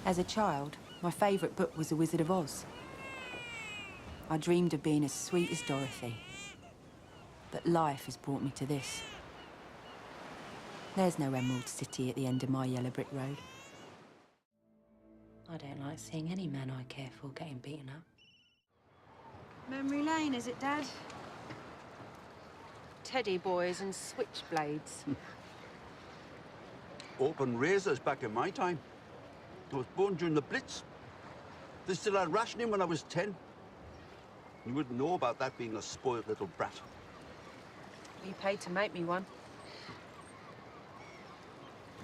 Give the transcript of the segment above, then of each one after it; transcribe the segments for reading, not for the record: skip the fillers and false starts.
As a child, my favourite book was The Wizard of Oz. I dreamed of being as sweet as Dorothy. But life has brought me to this. There's no Emerald City at the end of my yellow brick road. I don't like seeing any man I care for getting beaten up. Memory lane, is it, Dad? Teddy boys and switchblades. Open razors back in my time. I was born during the Blitz. They still had rationing when I was 10. You wouldn't know about that being a spoiled little brat. You paid to make me one.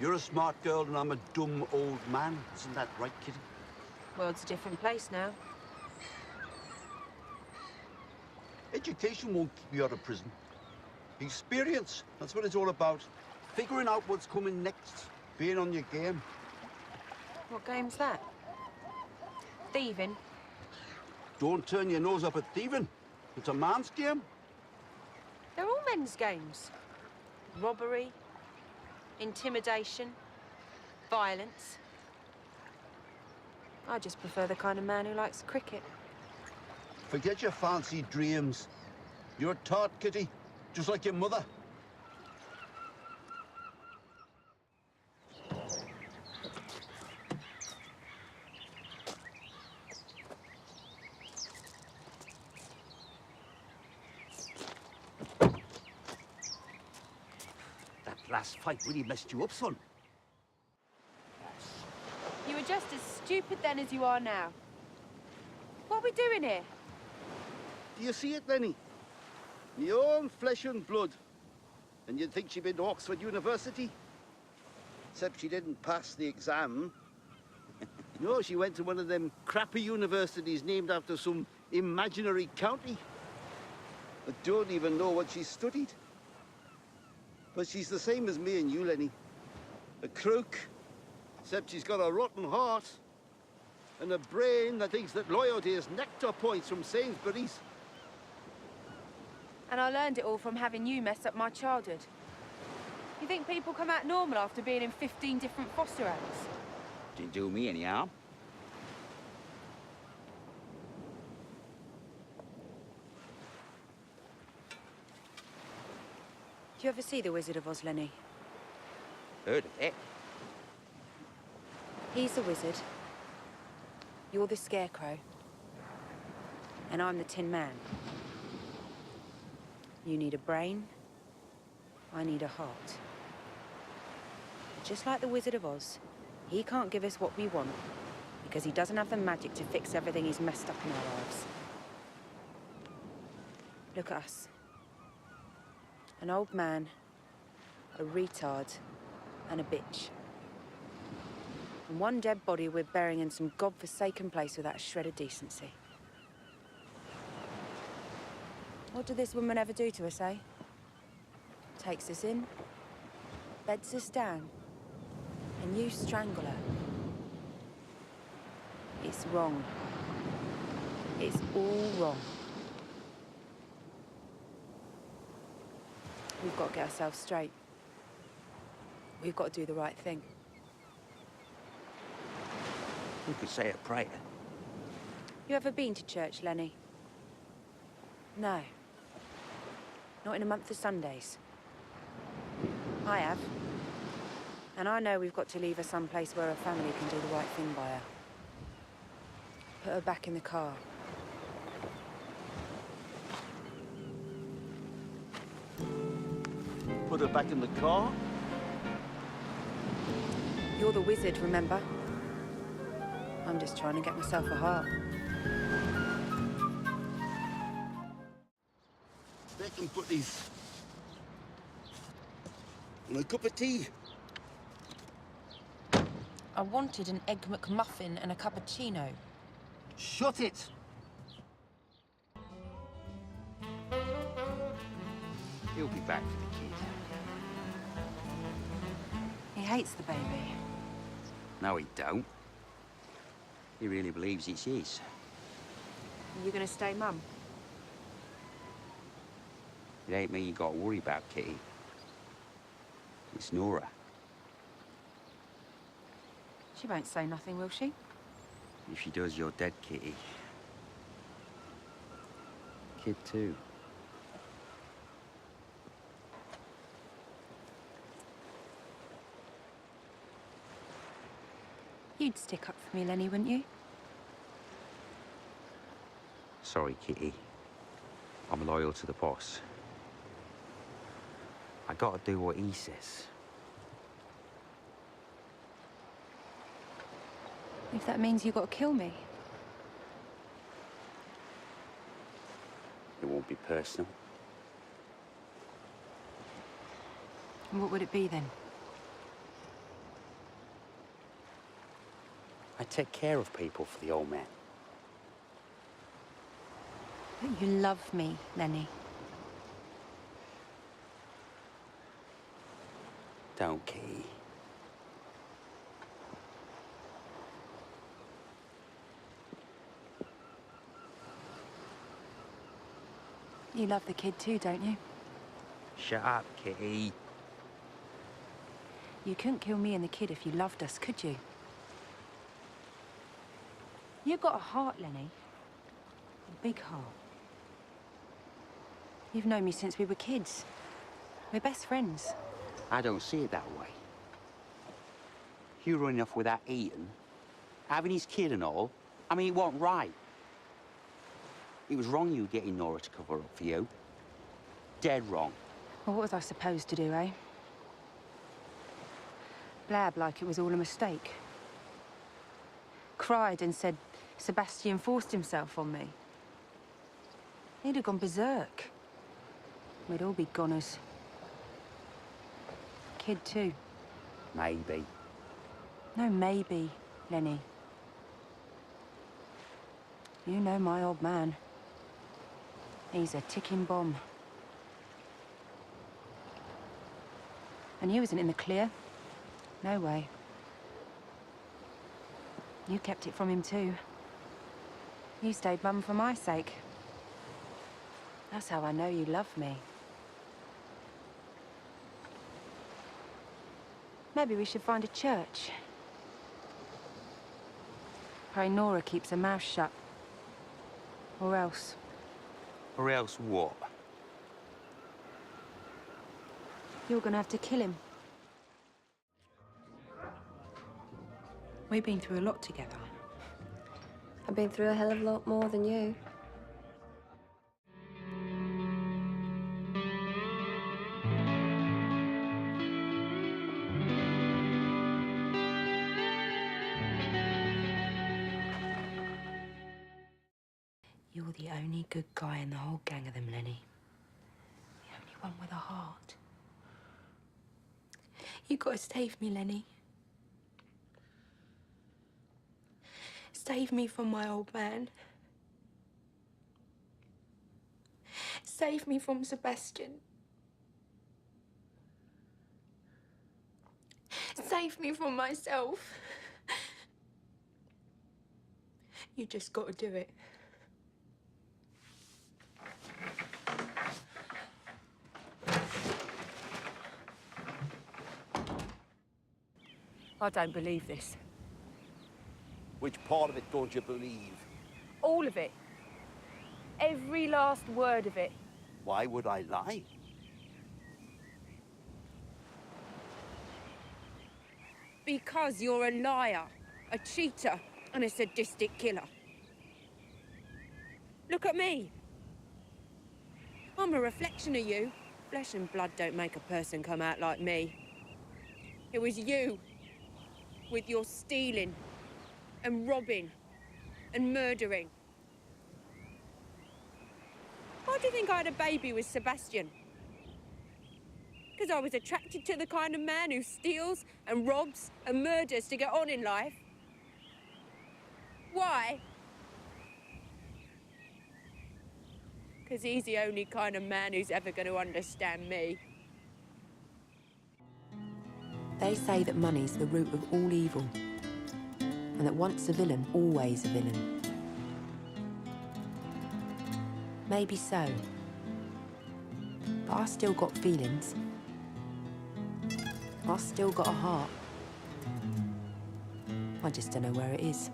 You're a smart girl and I'm a dumb old man. Isn't that right, Kitty? World's a different place now. Education won't keep you out of prison. Experience, that's what it's all about. Figuring out what's coming next. Being on your game. What game's that? Thieving? Don't turn your nose up at thieving. It's a man's game. They're all men's games. Robbery, intimidation, violence. I just prefer the kind of man who likes cricket. Forget your fancy dreams. You're a tart, Kitty, just like your mother. That last fight really messed you up, son. You were just as stupid then as you are now. What are we doing here? Do you see it, Lenny? My own flesh and blood. And you'd think she'd been to Oxford University? Except she didn't pass the exam. No, she went to one of them crappy universities named after some imaginary county. I don't even know what she studied. But she's the same as me and you, Lenny. A crook, except she's got a rotten heart. And a brain that thinks that loyalty is nectar points from Sainsbury's. And I learned it all from having you mess up my childhood. You think people come out normal after being in 15 different foster homes? Didn't do me any harm. Do you ever see The Wizard of Oz, Lenny? Heard of it? He's the wizard. You're the scarecrow. And I'm the Tin Man. You need a brain. I need a heart. Just like the Wizard of Oz, he can't give us what we want because he doesn't have the magic to fix everything he's messed up in our lives. Look at us. An old man, a retard, and a bitch. And one dead body we're burying in some godforsaken place without a shred of decency. What did this woman ever do to us, eh? Takes us in, beds us down, and you strangle her. It's wrong. It's all wrong. We've got to get ourselves straight. We've got to do the right thing. We could say a prayer. You ever been to church, Lenny? No. Not in a month of Sundays. I have. And I know we've got to leave her someplace where her family can do the right thing by her. Put her back in the car. Put her back in the car? You're the wizard, remember? I'm just trying to get myself a heart. Bacon putties. And a cup of tea. I wanted an egg McMuffin and a cappuccino. Shut it! He'll be back for the kid. He hates the baby. No, he don't. He really believes it's his. Are you gonna stay mum? It ain't me you got to worry about, Kitty. It's Nora. She won't say nothing, will she? If she does, you're dead, Kitty. Kid too. You'd stick up for me, Lenny, wouldn't you? Sorry, Kitty. I'm loyal to the boss. I gotta do what he says. If that means you got to kill me. It won't be personal. And what would it be then? I take care of people for the old man. That you love me, Lenny. Don't, Kitty. You love the kid too, don't you? Shut up, Kitty. You couldn't kill me and the kid if you loved us, could you? You've got a heart, Lenny. A big heart. You've known me since we were kids. We're best friends. I don't see it that way. You running off with that Eton, having his kid and all, I mean, it wasn't right. It was wrong you getting Nora to cover up for you. Dead wrong. Well, what was I supposed to do, eh? Blab like it was all a mistake. Cried and said Sebastian forced himself on me. He'd have gone berserk. We'd all be goners. Kid too. Maybe. No maybe, Lenny. You know my old man. He's a ticking bomb. And you wasn't in the clear. No way. You kept it from him too. You stayed mum for my sake. That's how I know you love me. Maybe we should find a church. Pray Nora keeps her mouth shut. Or else. Or else what? You're gonna have to kill him. We've been through a lot together. I've been through a hell of a lot more than you. You're the only good guy in the whole gang of them, Lenny. The only one with a heart. You gotta save me, Lenny. Save me from my old man. Save me from Sebastian. Save me from myself. You just gotta do it. I don't believe this. Which part of it don't you believe? All of it. Every last word of it. Why would I lie? Because you're a liar, a cheater, and a sadistic killer. Look at me. I'm a reflection of you. Flesh and blood don't make a person come out like me. It was you, with your stealing, and robbing, and murdering. Why do you think I had a baby with Sebastian? Because I was attracted to the kind of man who steals and robs and murders to get on in life. Why? Because he's the only kind of man who's ever going to understand me. They say that money's the root of all evil. And that once a villain, always a villain. Maybe so. But I still got feelings. I still got a heart. I just don't know where it is.